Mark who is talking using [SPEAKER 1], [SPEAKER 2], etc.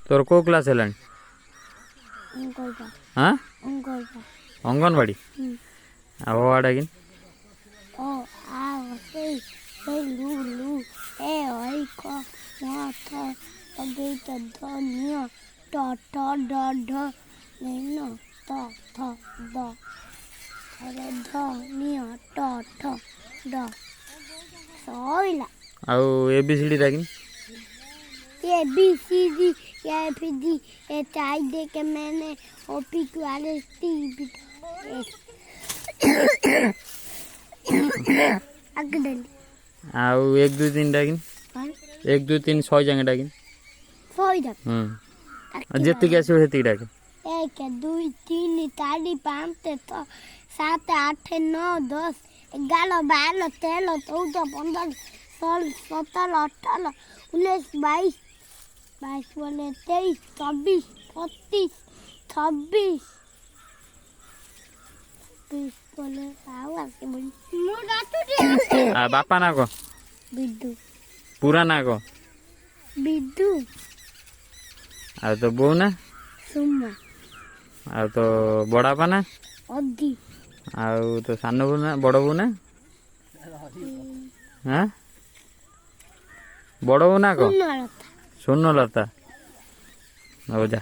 [SPEAKER 1] तोर को क्लास है? हाँ अंगनवाड़ी आवाड़ा कि ABCD था कि
[SPEAKER 2] ये बी सी डी या फिर डी ये टाइप दे के मैंने ओपी वाले टी अगडल
[SPEAKER 1] आउ 1 2 3 टा कि 1 2 3 6 जगह टा कि
[SPEAKER 2] फोइड
[SPEAKER 1] जेति के आसे हेति टा के
[SPEAKER 2] 1 2 3 4 5 6 7 8 9 10 11 12 13 14 15 16 17 18 19 22 बोले 23 24 25 26 बोले
[SPEAKER 1] बापा ना को
[SPEAKER 2] बिड्डू
[SPEAKER 1] पूरा ना को
[SPEAKER 2] बिड्डू
[SPEAKER 1] आ तो बो ना
[SPEAKER 2] सुम्मा
[SPEAKER 1] आ तो बड़ापा ना
[SPEAKER 2] अद्दी
[SPEAKER 1] आ तो सान बो ना बड़ बो ना हाँ बड़ बो ना को
[SPEAKER 2] सुन्नलता
[SPEAKER 1] सुनलता हो जा।